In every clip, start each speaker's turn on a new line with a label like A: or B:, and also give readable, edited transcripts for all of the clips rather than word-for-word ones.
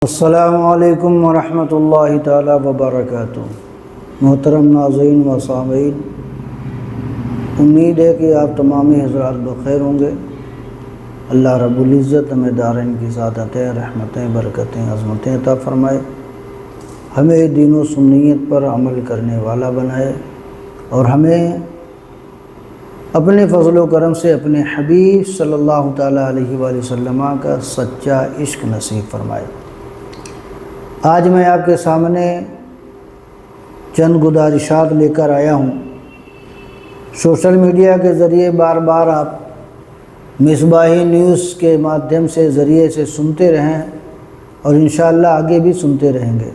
A: السلام علیکم ورحمۃ اللہ تعالی وبرکاتہ۔ محترم ناظرین و سامعین، امید ہے کہ آپ تمامی حضرات بخیر ہوں گے۔ اللہ رب العزت ہمیں دارین کی سعادتیں، رحمتیں، برکتیں، عظمتیں عطا فرمائے، ہمیں دین و سنیت پر عمل کرنے والا بنائے اور ہمیں اپنے فضل و کرم سے اپنے حبیب صلی اللہ تعالیٰ علیہ وآلہ وسلم کا سچا عشق نصیب فرمائے۔ آج میں آپ کے سامنے چند گزارشات لے کر آیا ہوں۔ سوشل میڈیا کے ذریعے بار بار آپ مصباحی نیوز کے مادھیم سے ذریعے سے سنتے رہیں اور انشاءاللہ آگے بھی سنتے رہیں گے۔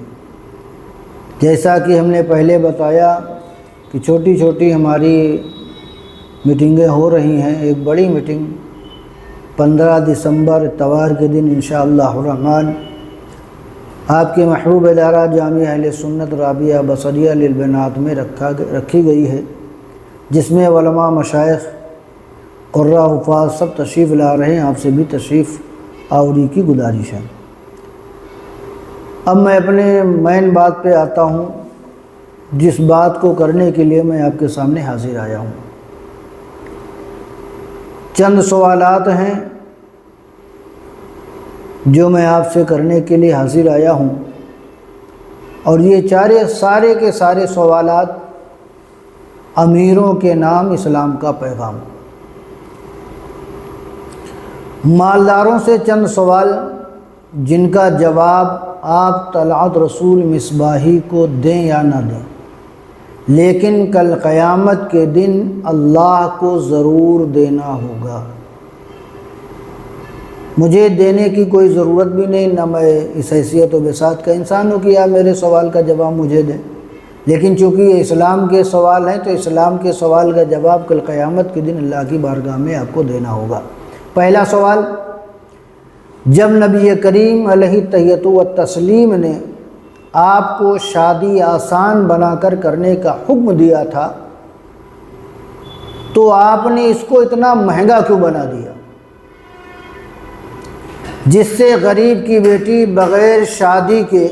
A: جیسا کہ ہم نے پہلے بتایا کہ چھوٹی چھوٹی ہماری میٹنگیں ہو رہی ہیں۔ ایک بڑی میٹنگ 15 دسمبر اتوار کے دن انشاءاللہ الرحمن آپ کے محبوب ادارہ جامعہ اہل سنت رابعہ بصریہ للبنات میں رکھی گئی ہے، جس میں علماء، مشائخ، قراء، حفاظ سب تشریف لا رہے ہیں۔ آپ سے بھی تشریف آوری کی گزارش ہے۔ اب میں اپنے مین بات پہ آتا ہوں، جس بات کو کرنے کے لیے میں آپ کے سامنے حاضر آیا ہوں۔ چند سوالات ہیں جو میں آپ سے کرنے کے لیے حاضر آیا ہوں، اور یہ سارے کے سارے سوالات امیروں کے نام اسلام کا پیغام۔ مالداروں سے چند سوال جن کا جواب آپ طلعت رسول مصباحی کو دیں یا نہ دیں، لیکن کل قیامت کے دن اللہ کو ضرور دینا ہوگا۔ مجھے دینے کی کوئی ضرورت بھی نہیں، نہ میں اس حیثیت و بساط کا انسان ہوں کہ یا میرے سوال کا جواب مجھے دیں، لیکن چونکہ یہ اسلام کے سوال ہیں تو اسلام کے سوال کا جواب کل قیامت کے دن اللہ کی بارگاہ میں آپ کو دینا ہوگا۔ پہلا سوال، جب نبی کریم علیہ التحیۃ والتسلیم نے آپ کو شادی آسان بنا کر کرنے کا حکم دیا تھا تو آپ نے اس کو اتنا مہنگا کیوں بنا دیا جس سے غریب کی بیٹی بغیر شادی کے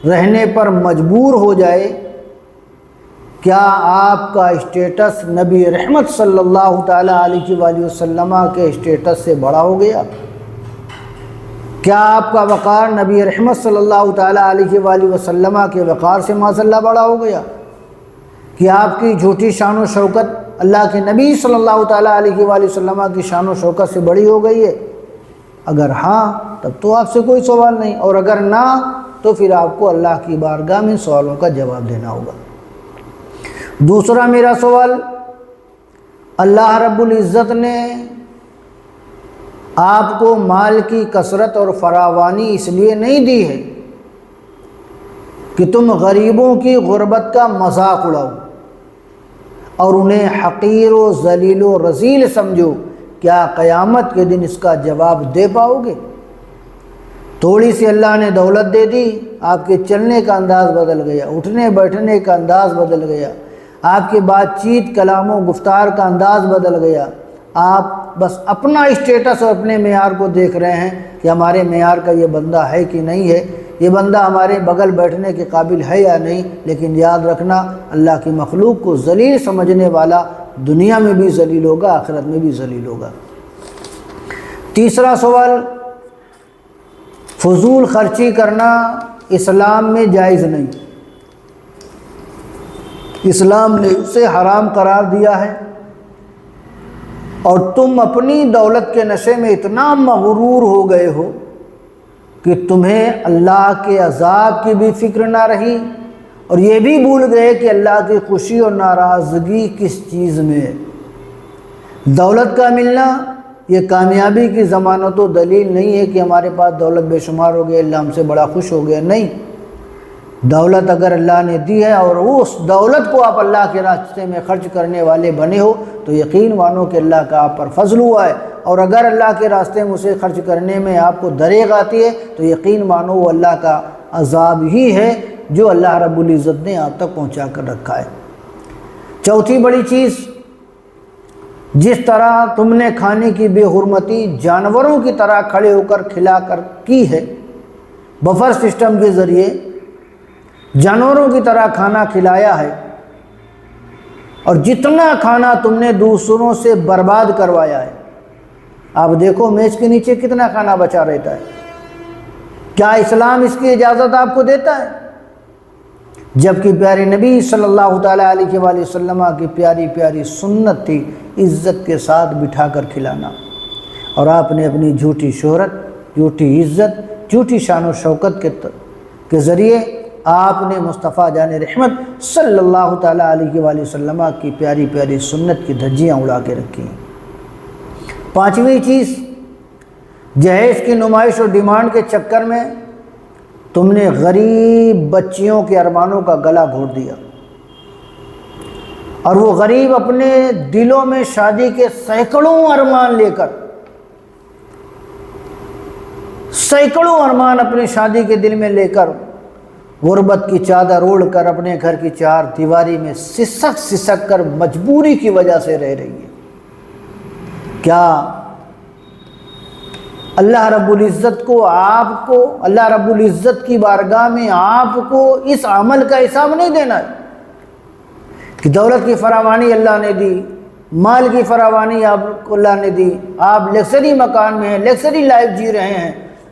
A: رہنے پر مجبور ہو جائے؟ کیا آپ کا اسٹیٹس نبی رحمت صلی اللہ تعالیٰ علیہ وآلہ وسلم کے اسٹیٹس سے بڑا ہو گیا؟ کیا آپ کا وقار نبی رحمت صلی اللہ تعالیٰ علیہ وآلہ وسلم کے وقار سے ماشاءاللہ بڑا ہو گیا؟ کہ آپ کی جھوٹی شان و شوکت اللہ کے نبی صلی اللہ تعالیٰ علیہ وآلہ وسلم کی شان و شوکت سے بڑی ہو گئی ہے؟ اگر ہاں تب تو آپ سے کوئی سوال نہیں، اور اگر نہ تو پھر آپ کو اللہ کی بارگاہ میں سوالوں کا جواب دینا ہوگا۔ دوسرا میرا سوال، اللہ رب العزت نے آپ کو مال کی کثرت اور فراوانی اس لیے نہیں دی ہے کہ تم غریبوں کی غربت کا مذاق اڑاؤ اور انہیں حقیر و ذلیل و رذیل سمجھو۔ کیا قیامت کے دن اس کا جواب دے پاؤ گے؟ تھوڑی سی اللہ نے دولت دے دی، آپ کے چلنے کا انداز بدل گیا، اٹھنے بیٹھنے کا انداز بدل گیا، آپ کے بات چیت، کلام و گفتار کا انداز بدل گیا۔ آپ بس اپنا اسٹیٹس اور اپنے معیار کو دیکھ رہے ہیں کہ ہمارے معیار کا یہ بندہ ہے کہ نہیں ہے، یہ بندہ ہمارے بغل بیٹھنے کے قابل ہے یا نہیں۔ لیکن یاد رکھنا، اللہ کی مخلوق کو ذلیل سمجھنے والا دنیا میں بھی ذلیل ہوگا، آخرت میں بھی ذلیل ہوگا۔ تیسرا سوال، فضول خرچی کرنا اسلام میں جائز نہیں، اسلام نے اسے حرام قرار دیا ہے، اور تم اپنی دولت کے نشے میں اتنا مغرور ہو گئے ہو کہ تمہیں اللہ کے عذاب کی بھی فکر نہ رہی، اور یہ بھی بھول گئے کہ اللہ کی خوشی اور ناراضگی کس چیز میں ہے۔ دولت کا ملنا یہ کامیابی کی ضمانت و دلیل نہیں ہے کہ ہمارے پاس دولت بے شمار ہو گئی، اللہ ہم سے بڑا خوش ہو گیا، نہیں۔ دولت اگر اللہ نے دی ہے اور اس دولت کو آپ اللہ کے راستے میں خرچ کرنے والے بنے ہو تو یقین مانو کہ اللہ کا آپ پر فضل ہوا ہے، اور اگر اللہ کے راستے میں اسے خرچ کرنے میں آپ کو دریغ آتی ہے تو یقین مانو وہ اللہ کا عذاب ہی ہے جو اللہ رب العزت نے آپ تک پہنچا کر رکھا ہے۔ چوتھی بڑی چیز، جس طرح تم نے کھانے کی بے حرمتی جانوروں کی طرح کھڑے ہو کر کھلا کر کی ہے، بفر سسٹم کے ذریعے جانوروں کی طرح کھانا کھلایا ہے، اور جتنا کھانا تم نے دوسروں سے برباد کروایا ہے، آپ دیکھو میز کے نیچے کتنا کھانا بچا رہتا ہے۔ کیا اسلام اس کی اجازت آپ کو دیتا ہے؟ جبکہ پیارے نبی صلی اللہ تعالیٰ علیہ وآلہ وسلم کی پیاری پیاری سنت تھی عزت کے ساتھ بٹھا کر کھلانا، اور آپ نے اپنی جھوٹی شہرت، جھوٹی عزت، جھوٹی شان و شوکت کے ذریعے آپ نے مصطفیٰ جان رحمت صلی اللہ تعالیٰ علیہ وآلہ وسلم کی پیاری پیاری سنت کی دھجیاں اڑا کے رکھی ہیں۔ پانچویں چیز، جہیز کی نمائش اور ڈیمانڈ کے چکر میں تم نے غریب بچیوں کے ارمانوں کا گلا گھونٹ دیا، اور وہ غریب اپنے دلوں میں شادی کے سینکڑوں ارمان لے کر، سینکڑوں ارمان اپنی شادی کے دل میں لے کر غربت کی چادر اوڑھ کر اپنے گھر کی چار دیواری میں سسک سسک کر مجبوری کی وجہ سے رہ رہی ہے۔ کیا اللہ رب العزت کو، آپ کو، اللہ رب العزت کی بارگاہ میں آپ کو اس عمل کا حساب نہیں دینا ہے کہ دولت کی فراوانی اللہ نے دی، مال کی فراوانی آپ کو اللہ نے دی، آپ لگژری مکان میں ہیں، لگژری لائف جی رہے ہیں،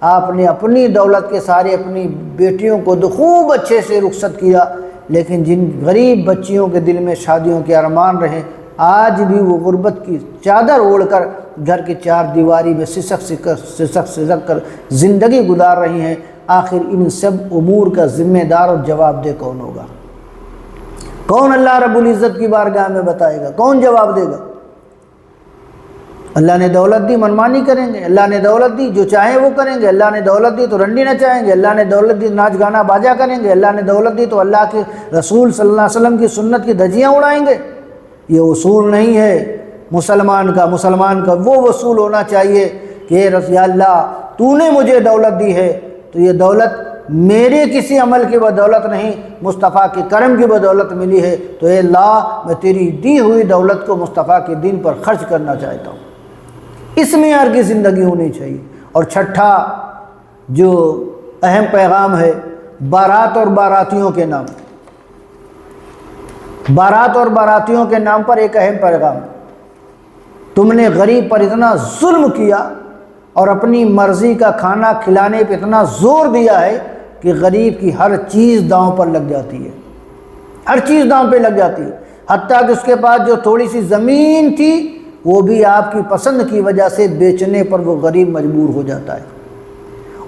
A: آپ نے اپنی دولت کے سارے اپنی بیٹیوں کو تو خوب اچھے سے رخصت کیا، لیکن جن غریب بچیوں کے دل میں شادیوں کے ارمان رہے، آج بھی وہ غربت کی چادر اوڑھ کر گھر کی چار دیواری میں سسک سسک کر زندگی گزار رہی ہیں۔ آخر ان سب امور کا ذمہ دار اور جواب دہ کون ہوگا؟ کون اللہ رب العزت کی بارگاہ میں بتائے گا؟ کون جواب دے گا؟ اللہ نے دولت دی، منمانی کریں گے؟ اللہ نے دولت دی، جو چاہیں وہ کریں گے؟ اللہ نے دولت دی تو رنڈی نہ چاہیں گے؟ اللہ نے دولت دی ناچ گانا باجا کریں گے؟ اللہ نے دولت دی تو اللہ کے رسول صلی اللہ علیہ وسلم کی سنت کی دھجیاں اڑائیں گے؟ یہ اصول نہیں ہے مسلمان کا وہ اصول ہونا چاہیے کہ یا اللہ تو نے مجھے دولت دی ہے تو یہ دولت میرے کسی عمل کی بدولت نہیں، مصطفیٰ کے کرم کی بدولت ملی ہے، تو اے اللہ میں تیری دی ہوئی دولت کو مصطفیٰ کے دین پر خرچ کرنا چاہتا ہوں۔ اس معیار کی زندگی ہونی چاہیے۔ اور چھٹا جو اہم پیغام ہے، بارات اور باراتیوں کے نام، بارات اور باراتیوں کے نام پر ایک اہم پیغام، تم نے غریب پر اتنا ظلم کیا اور اپنی مرضی کا کھانا کھلانے پہ اتنا زور دیا ہے کہ غریب کی ہر چیز داؤں پر لگ جاتی ہے، ہر چیز داؤں پہ لگ جاتی ہے، حتیٰ کہ اس کے پاس جو تھوڑی سی زمین تھی وہ بھی آپ کی پسند کی وجہ سے بیچنے پر وہ غریب مجبور ہو جاتا ہے۔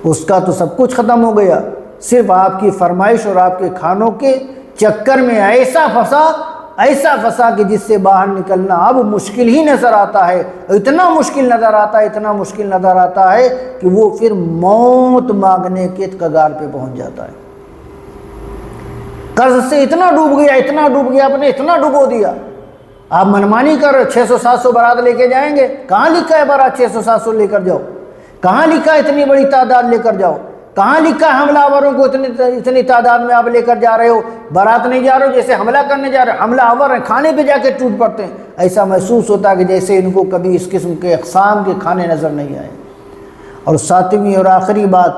A: اس کا تو سب کچھ ختم ہو گیا، صرف آپ کی فرمائش اور آپ کے کھانوں کے چکر میں ایسا پھنسا کہ جس سے باہر نکلنا اب مشکل ہی نظر آتا ہے، اتنا مشکل نظر آتا ہے کہ وہ پھر موت مانگنے کے کگار پہ پہنچ جاتا ہے۔ قرض سے اتنا ڈوب گیا، آپ نے اتنا ڈبو دیا، آپ منمانی کر 600-700 بارات لے کے جائیں گے؟ کہاں لکھا ہے بارات 600-700 لے کر جاؤ؟ کہاں لکھا ہے اتنی بڑی تعداد لے کر جاؤ؟ کہاں لکھا ہے حملہ آوروں کو اتنی تعداد میں آپ لے کر جا رہے ہو؟ بارات نہیں جا رہے ہو، جیسے حملہ کرنے جا رہے ہیں، حملہ آور ہیں، کھانے پہ جا کے ٹوٹ پڑتے ہیں، ایسا محسوس ہوتا ہے کہ جیسے ان کو کبھی اس قسم کے اقسام کے کھانے نظر نہیں آئے۔ اور ساتویں اور آخری بات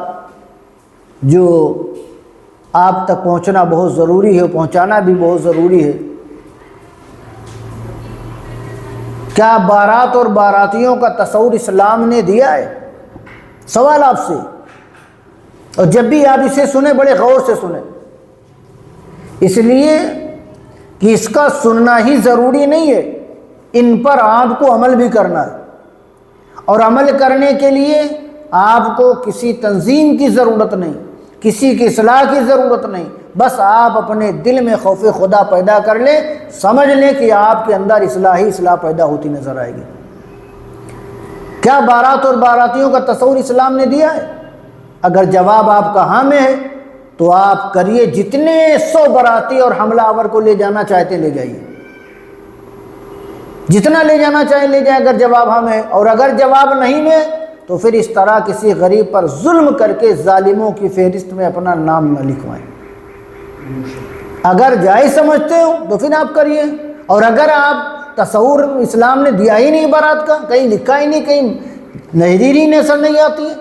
A: جو آپ تک پہنچنا بہت ضروری ہے، پہنچانا بھی بہت ضروری ہے، کیا بارات اور باراتیوں کا تصور اسلام نے دیا ہے؟ سوال آپ سے، اور جب بھی آپ اسے سنیں بڑے غور سے سنیں، اس لیے کہ اس کا سننا ہی ضروری نہیں ہے، ان پر آپ کو عمل بھی کرنا ہے، اور عمل کرنے کے لیے آپ کو کسی تنظیم کی ضرورت نہیں، کسی کی اصلاح کی ضرورت نہیں، بس آپ اپنے دل میں خوف خدا پیدا کر لیں، سمجھ لیں کہ آپ کے اندر اصلاح پیدا ہوتی نظر آئے گی۔ کیا بارات اور باراتیوں کا تصور اسلام نے دیا ہے؟ اگر جواب آپ کا ہاں میں ہے تو آپ کریے، جتنے 100 باراتی اور حملہ آور کو لے جانا چاہتے لے جائیے، جتنا لے جانا چاہیں لے جائیں اگر جواب ہاں میں ہے، اور اگر جواب نہیں میں تو پھر اس طرح کسی غریب پر ظلم کر کے ظالموں کی فہرست میں اپنا نام نہ لکھوائیں۔ اگر جائز سمجھتے ہو تو پھر آپ کریے، اور اگر آپ تصور اسلام نے دیا ہی نہیں بارات کا، کہیں لکھا ہی نہیں، کہیں نظیر ہی نظر نہیں آتی ہے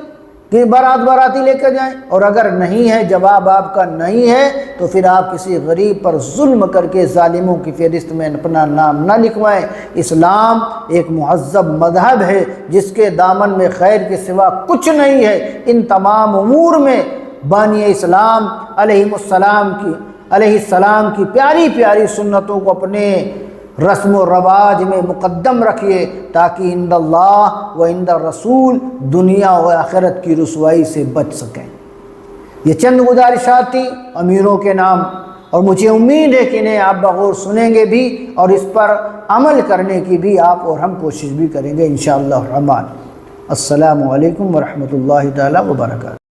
A: کہ باراتی لے کر جائیں، اور اگر نہیں ہے، جواب آپ کا نہیں ہے، تو پھر آپ کسی غریب پر ظلم کر کے ظالموں کی فہرست میں اپنا نام نہ لکھوائیں۔ اسلام ایک مہذب مذہب ہے جس کے دامن میں خیر کے سوا کچھ نہیں ہے۔ ان تمام امور میں بانی اسلام علیہ السلام کی پیاری پیاری سنتوں کو اپنے رسم و رواج میں مقدم رکھیے، تاکہ عند اللہ و عند الرسول دنیا و آخرت کی رسوائی سے بچ سکیں۔ یہ چند گزارشات تھیں امیروں کے نام، اور مجھے امید ہے کہ انہیں آپ بغور سنیں گے بھی، اور اس پر عمل کرنے کی بھی آپ اور ہم کوشش بھی کریں گے انشاءاللہ الرحمن۔ السلام علیکم ورحمۃ اللہ تعالی وبرکاتہ۔